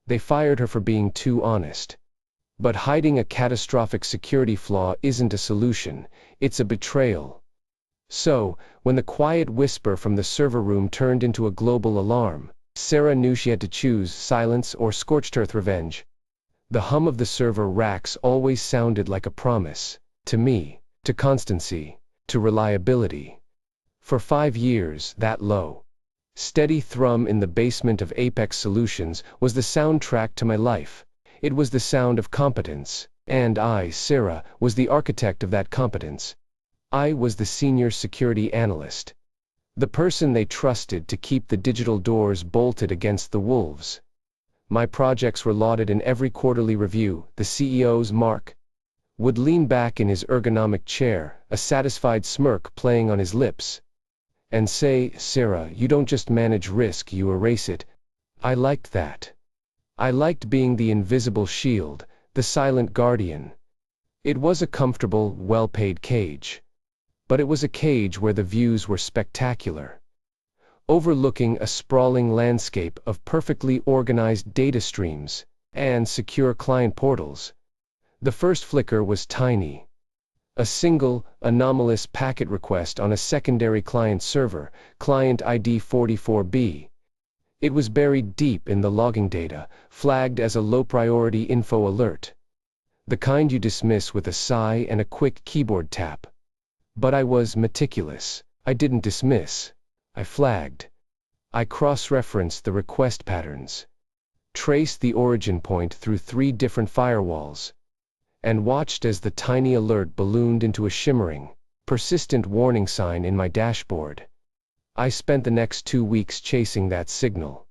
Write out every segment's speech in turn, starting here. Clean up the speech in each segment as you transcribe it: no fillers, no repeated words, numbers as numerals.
They fired her for being too honest. But hiding a catastrophic security flaw isn't a solution, it's a betrayal. So, when the quiet whisper from the server room turned into a global alarm, Sarah knew she had to choose silence or scorched earth revenge. The hum of the server racks always sounded like a promise, to me, to constancy, to reliability. For 5 years, that low, steady thrum in the basement of Apex Solutions was the soundtrack to my life. It was the sound of competence, and I, Sarah, was the architect of that competence. I was the Senior Security Analyst. The person they trusted to keep the digital doors bolted against the wolves. My projects were lauded in every quarterly review. The CEO's Mark would lean back in his ergonomic chair, a satisfied smirk playing on his lips, and say, "Sarah, you don't just manage risk, you erase it." I liked that. I liked being the invisible shield, the silent guardian. It was a comfortable, well-paid cage. But it was a cage where the views were spectacular. Overlooking a sprawling landscape of perfectly organized data streams and secure client portals. The first flicker was tiny. A single, anomalous packet request on a secondary client server, client ID 44B. It was buried deep in the logging data, flagged as a low-priority info alert. The kind you dismiss with a sigh and a quick keyboard tap. But I was meticulous. I didn't dismiss. I flagged. I cross-referenced the request patterns, traced the origin point through 3 different firewalls, and watched as the tiny alert ballooned into a shimmering, persistent warning sign in my dashboard. I spent the next 2 weeks chasing that signal.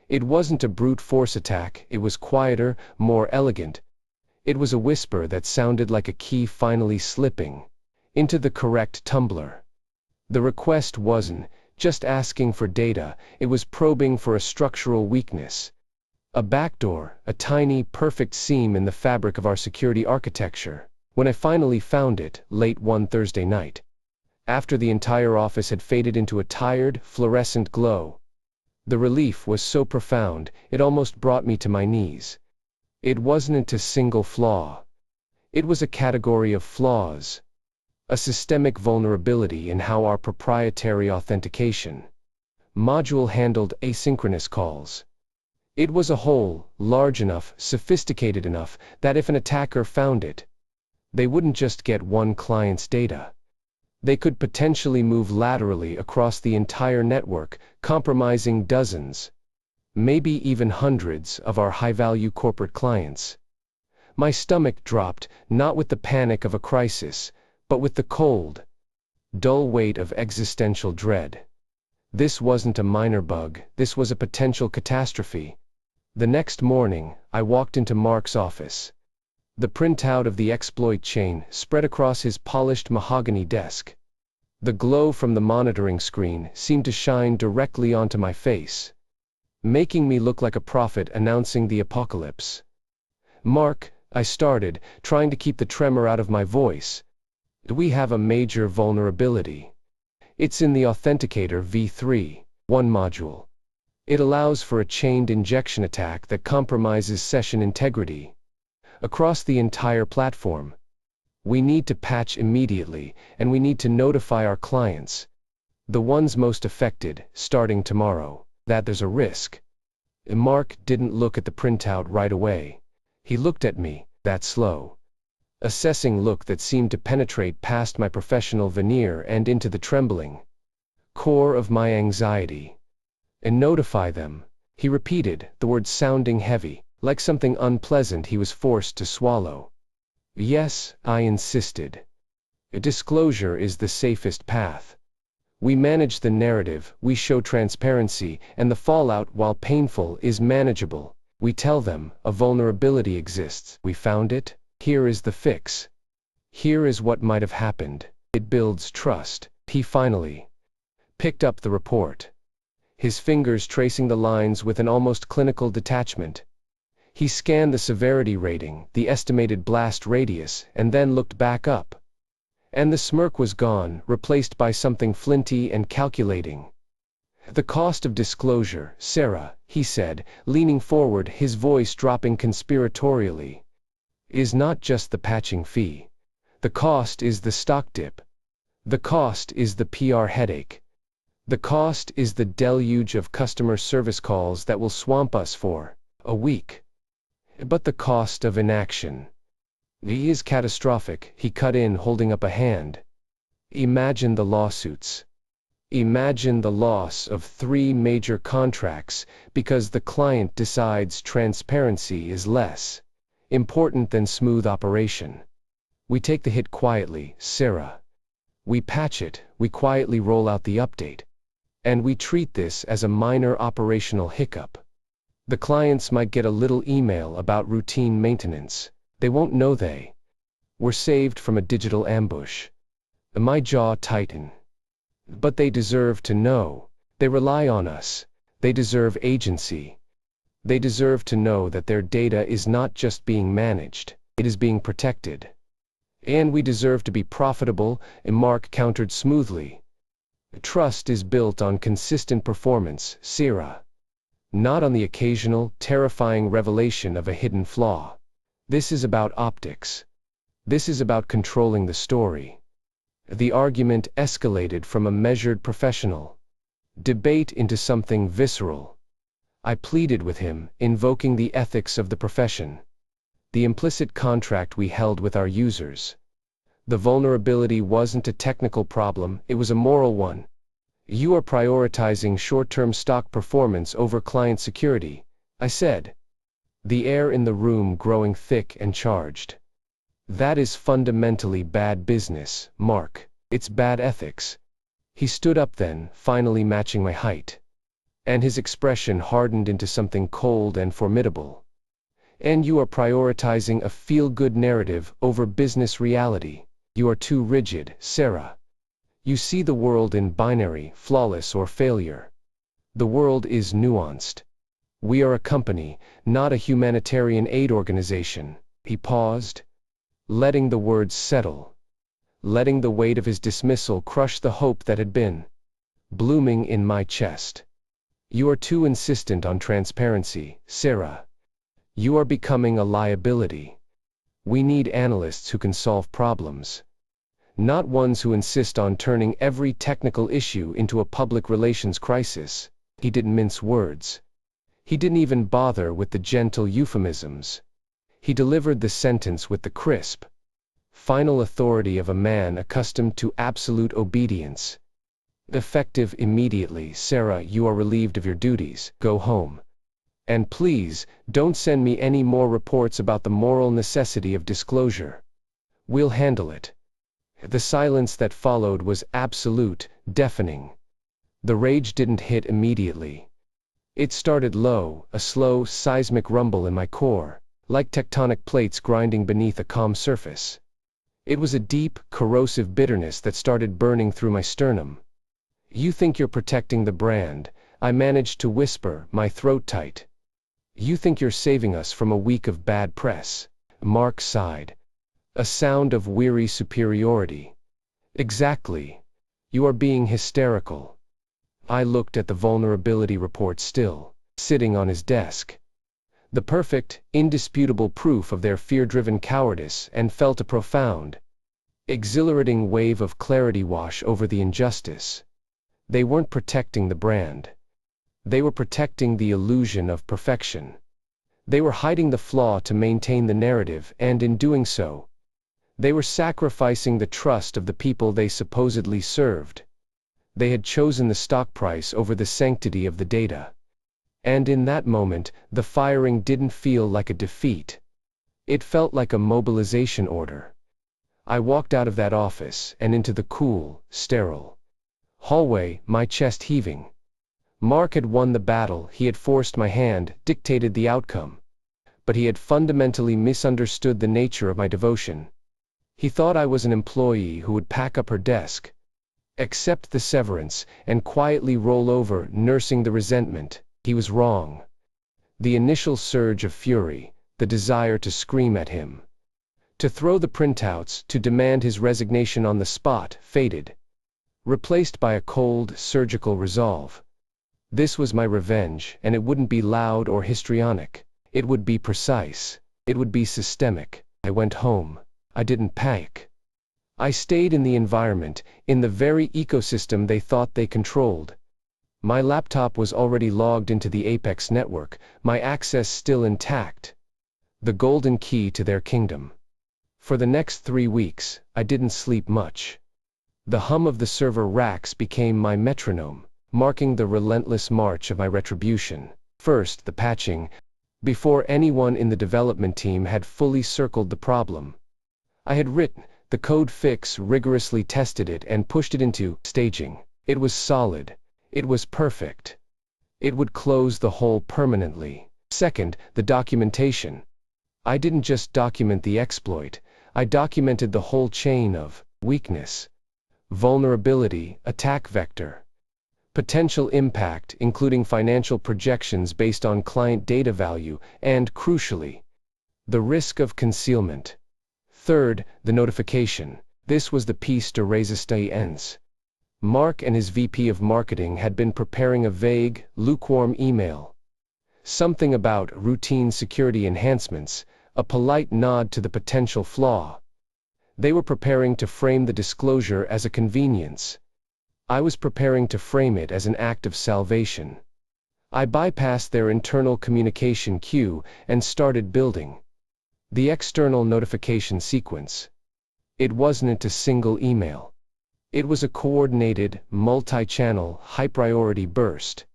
It wasn't a brute force attack, it was quieter, more elegant. It was a whisper that sounded like a key finally slipping into the correct tumbler. The request wasn't just asking for data, it was probing for a structural weakness. A backdoor, a tiny, perfect seam in the fabric of our security architecture. When I finally found it, late one Thursday night, after the entire office had faded into a tired, fluorescent glow, the relief was so profound, it almost brought me to my knees. It wasn't a single flaw. It was a category of flaws. A systemic vulnerability in how our proprietary authentication module handled asynchronous calls. It was a hole, large enough, sophisticated enough, that if an attacker found it, they wouldn't just get one client's data. They could potentially move laterally across the entire network, compromising dozens, maybe even hundreds of our high-value corporate clients. My stomach dropped, not with the panic of a crisis, but with the cold, dull weight of existential dread. This wasn't a minor bug, this was a potential catastrophe. The next morning, I walked into Mark's office. The printout of the exploit chain spread across his polished mahogany desk. The glow from the monitoring screen seemed to shine directly onto my face, making me look like a prophet announcing the apocalypse. "Mark," I started, trying to keep the tremor out of my voice, "we have a major vulnerability. It's in the Authenticator v3.1 module. It allows for a chained injection attack that compromises session integrity across the entire platform. We need to patch immediately, and we need to notify our clients, the ones most affected, starting tomorrow, that there's a risk." Mark didn't look at the printout right away. He looked at me, that slow, assessing look that seemed to penetrate past my professional veneer and into the trembling core of my anxiety. "And notify them," he repeated, the word sounding heavy, like something unpleasant he was forced to swallow. "Yes," I insisted. "Disclosure is the safest path. We manage the narrative, we show transparency, and the fallout, while painful, is manageable. We tell them, a vulnerability exists. We found it. Here is the fix. Here is what might have happened. It builds trust." He finally picked up the report, his fingers tracing the lines with an almost clinical detachment. He scanned the severity rating, the estimated blast radius, and then looked back up. And the smirk was gone, replaced by something flinty and calculating. The cost of disclosure, Sarah, he said, leaning forward, his voice dropping conspiratorially, is not just the patching fee. The cost is the stock dip. The cost is the PR headache. The cost is the deluge of customer service calls that will swamp us for a week. But the cost of inaction is catastrophic, he cut in, holding up a hand. Imagine the lawsuits. Imagine the loss of 3 major contracts because the client decides transparency is less important than smooth operation. We take the hit quietly, Sarah. We patch it, we quietly roll out the update. And we treat this as a minor operational hiccup. The clients might get a little email about routine maintenance. They won't know they were saved from a digital ambush. My jaw tightened. But they deserve to know. They rely on us. They deserve agency. They deserve to know that their data is not just being managed, it is being protected. And we deserve to be profitable, Mark countered smoothly. Trust is built on consistent performance, Sarah. Not on the occasional, terrifying revelation of a hidden flaw. This is about optics. This is about controlling the story. The argument escalated from a measured professional debate into something visceral. I pleaded with him, invoking the ethics of the profession. The implicit contract we held with our users. The vulnerability wasn't a technical problem, it was a moral one. You are prioritizing short-term stock performance over client security, I said. The air in the room growing thick and charged. That is fundamentally bad business, Mark. It's bad ethics. He stood up then, finally matching my height. And his expression hardened into something cold and formidable. And you are prioritizing a feel-good narrative over business reality. You are too rigid, Sarah. You see the world in binary, flawless or failure. The world is nuanced. We are a company, not a humanitarian aid organization. He paused, letting the words settle, letting the weight of his dismissal crush the hope that had been blooming in my chest. You are too insistent on transparency, Sarah. You are becoming a liability. We need analysts who can solve problems, not ones who insist on turning every technical issue into a public relations crisis. He didn't mince words. He didn't even bother with the gentle euphemisms. He delivered the sentence with the crisp, final authority of a man accustomed to absolute obedience. Effective immediately, Sarah, you are relieved of your duties. Go home. And please, don't send me any more reports about the moral necessity of disclosure. We'll handle it. The silence that followed was absolute, deafening. The rage didn't hit immediately. It started low, a slow, seismic rumble in my core, like tectonic plates grinding beneath a calm surface. It was a deep, corrosive bitterness that started burning through my sternum. You think you're protecting the brand, I managed to whisper, my throat tight. You think you're saving us from a week of bad press. Mark sighed. A sound of weary superiority. Exactly. You are being hysterical. I looked at the vulnerability report still, sitting on his desk. The perfect, indisputable proof of their fear-driven cowardice, and felt a profound, exhilarating wave of clarity wash over the injustice. They weren't protecting the brand. They were protecting the illusion of perfection. They were hiding the flaw to maintain the narrative, and in doing so, they were sacrificing the trust of the people they supposedly served. They had chosen the stock price over the sanctity of the data. And in that moment, the firing didn't feel like a defeat. It felt like a mobilization order. I walked out of that office and into the cool, sterile hallway, my chest heaving. Mark had won the battle, he had forced my hand, dictated the outcome. But he had fundamentally misunderstood the nature of my devotion. He thought I was an employee who would pack up her desk, accept the severance, and quietly roll over, nursing the resentment. He was wrong. The initial surge of fury, the desire to scream at him, to throw the printouts, to demand his resignation on the spot, faded, replaced by a cold, surgical resolve. This was my revenge, and it wouldn't be loud or histrionic. It would be precise. It would be systemic. I went home. I didn't panic. I stayed in the environment, in the very ecosystem they thought they controlled. My laptop was already logged into the Apex network, my access still intact. The golden key to their kingdom. For the next 3 weeks, I didn't sleep much. The hum of the server racks became my metronome, marking the relentless march of my retribution. First, the patching. Before anyone in the development team had fully circled the problem, I had written the code fix, rigorously tested it, and pushed it into staging. It was solid. It was perfect. It would close the hole permanently. Second, the documentation. I didn't just document the exploit, I documented the whole chain of weakness, vulnerability, attack vector, potential impact, including financial projections based on client data value, and, crucially, the risk of concealment. Third, the notification. This was the piece de resistance. Mark and his VP of marketing had been preparing a vague, lukewarm email. Something about routine security enhancements, a polite nod to the potential flaw. They were preparing to frame the disclosure as a convenience. I was preparing to frame it as an act of salvation. I bypassed their internal communication queue and started building the external notification sequence. It wasn't a single email. It was a coordinated, multi-channel, high-priority burst.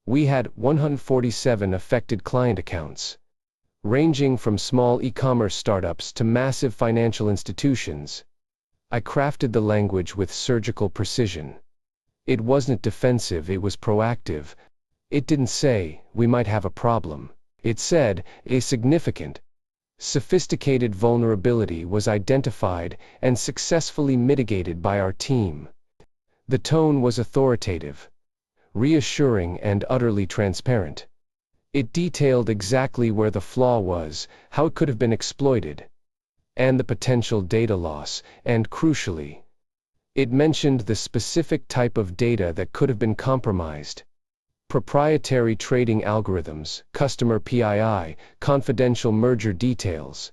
We had 147 affected client accounts, ranging from small e-commerce startups to massive financial institutions. I crafted the language with surgical precision. It wasn't defensive, it was proactive. It didn't say, "We might have a problem." It said, "A significant, sophisticated vulnerability was identified and successfully mitigated by our team." The tone was authoritative, reassuring, and utterly transparent. It detailed exactly where the flaw was, how it could have been exploited, and the potential data loss, and crucially, it mentioned the specific type of data that could have been compromised. Proprietary trading algorithms, customer PII, confidential merger details.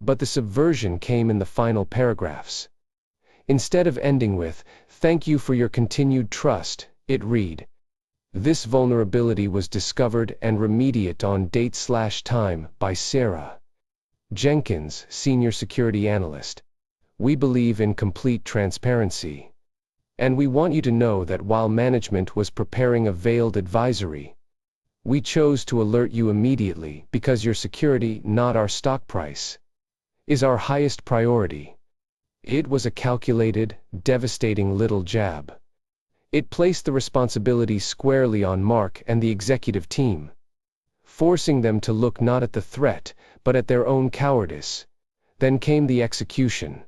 But the subversion came in the final paragraphs. Instead of ending with, "Thank you for your continued trust," it read, "This vulnerability was discovered and remediated on date/time by Sarah Jenkins, Senior Security Analyst. We believe in complete transparency. And we want you to know that while management was preparing a veiled advisory, we chose to alert you immediately because your security, not our stock price, is our highest priority." It was a calculated, devastating little jab. It placed the responsibility squarely on Mark and the executive team, forcing them to look not at the threat, but at their own cowardice. Then came the execution.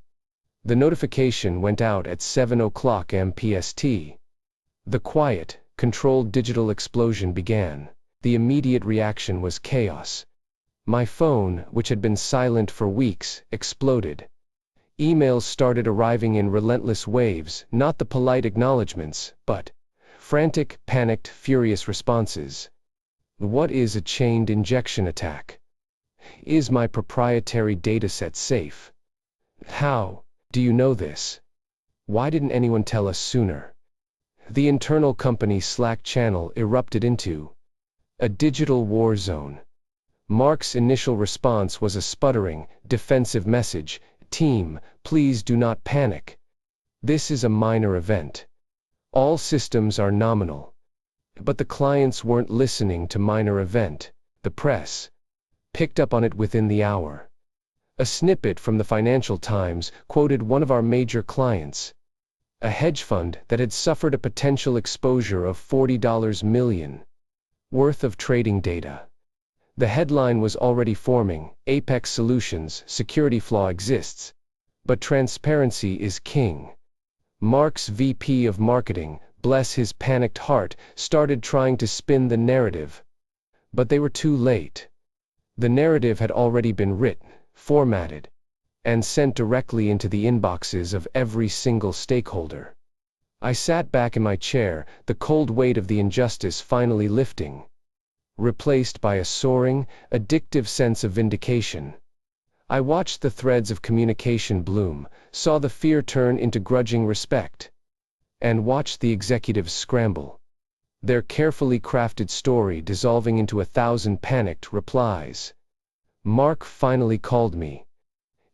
The notification went out at 7:00 MPST. The quiet, controlled digital explosion began. The immediate reaction was chaos. My phone, which had been silent for weeks, exploded. Emails started arriving in relentless waves, not the polite acknowledgments, but frantic, panicked, furious responses. What is a chained injection attack? Is my proprietary dataset safe? How do you know this? Why didn't anyone tell us sooner? The internal company Slack channel erupted into a digital war zone. Mark's initial response was a sputtering, defensive message: "Team, please do not panic. This is a minor event. All systems are nominal." But the clients weren't listening to minor event. The press picked up on it within the hour. A snippet from the Financial Times quoted one of our major clients, a hedge fund that had suffered a potential exposure of $40 million worth of trading data. The headline was already forming: Apex Solutions, security flaw exists, but transparency is king. Mark's VP of marketing, bless his panicked heart, started trying to spin the narrative. But they were too late. The narrative had already been written, formatted, and sent directly into the inboxes of every single stakeholder. I sat back in my chair, the cold weight of the injustice finally lifting, replaced by a soaring, addictive sense of vindication. I watched the threads of communication bloom, saw the fear turn into grudging respect, and watched the executives scramble, their carefully crafted story dissolving into 1,000 panicked replies. Mark finally called me.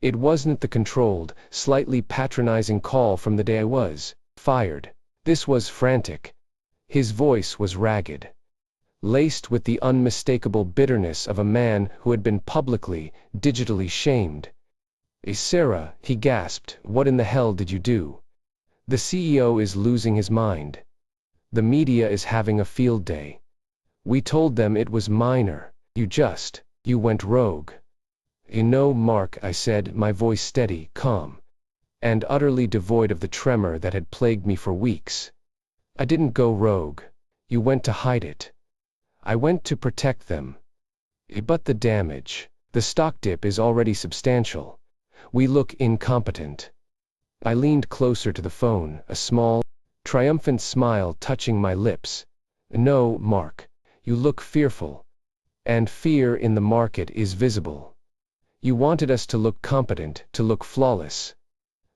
It wasn't the controlled, slightly patronizing call from the day I was fired. This was frantic. His voice was ragged, laced with the unmistakable bitterness of a man who had been publicly, digitally shamed. "Sarah," he gasped, "what in the hell did you do? The CEO is losing his mind. The media is having a field day. We told them it was minor. You went rogue." "You know, Mark," I said, my voice steady, calm, and utterly devoid of the tremor that had plagued me for weeks. "I didn't go rogue. You went to hide it. I went to protect them. But the damage, the stock dip is already substantial. We look incompetent." I leaned closer to the phone, a small, triumphant smile touching my lips. "No, Mark, you look fearful. And fear in the market is visible. You wanted us to look competent, to look flawless.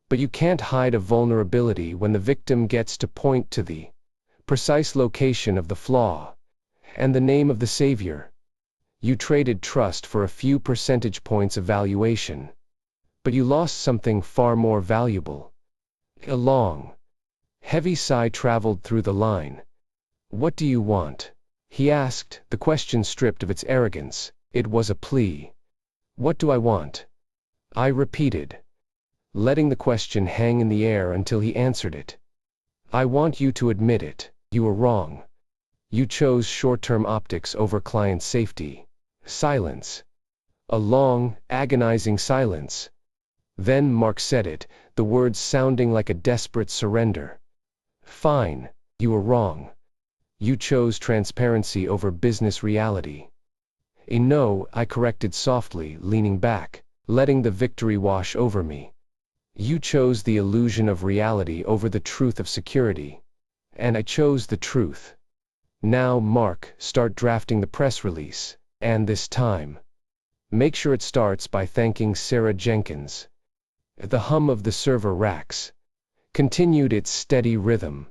But you can't hide a vulnerability when the victim gets to point to the precise location of the flaw and the name of the savior. You traded trust for a few percentage points of valuation. But you lost something far more valuable." A long, heavy sigh traveled through the line. "What do you want?" he asked, the question stripped of its arrogance. It was a plea. "What do I want?" I repeated, letting the question hang in the air until he answered it. "I want you to admit it. You were wrong. You chose short-term optics over client safety." Silence. A long, agonizing silence. Then Mark said it, the words sounding like a desperate surrender. "Fine. You were wrong. You chose transparency over business reality." "No," I corrected softly, leaning back, letting the victory wash over me. "You chose the illusion of reality over the truth of security. And I chose the truth. Now, Mark, start drafting the press release, and this time, make sure it starts by thanking Sarah Jenkins." The hum of the server racks continued its steady rhythm.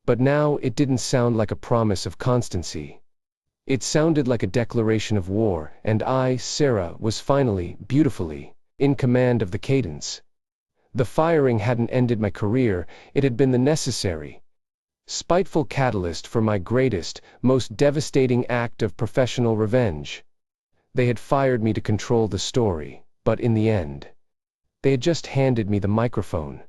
But now it didn't sound like a promise of constancy. It sounded like a declaration of war, and I, Sarah, was finally, beautifully, in command of the cadence. The firing hadn't ended my career, it had been the necessary, spiteful catalyst for my greatest, most devastating act of professional revenge. They had fired me to control the story, but in the end, they had just handed me the microphone.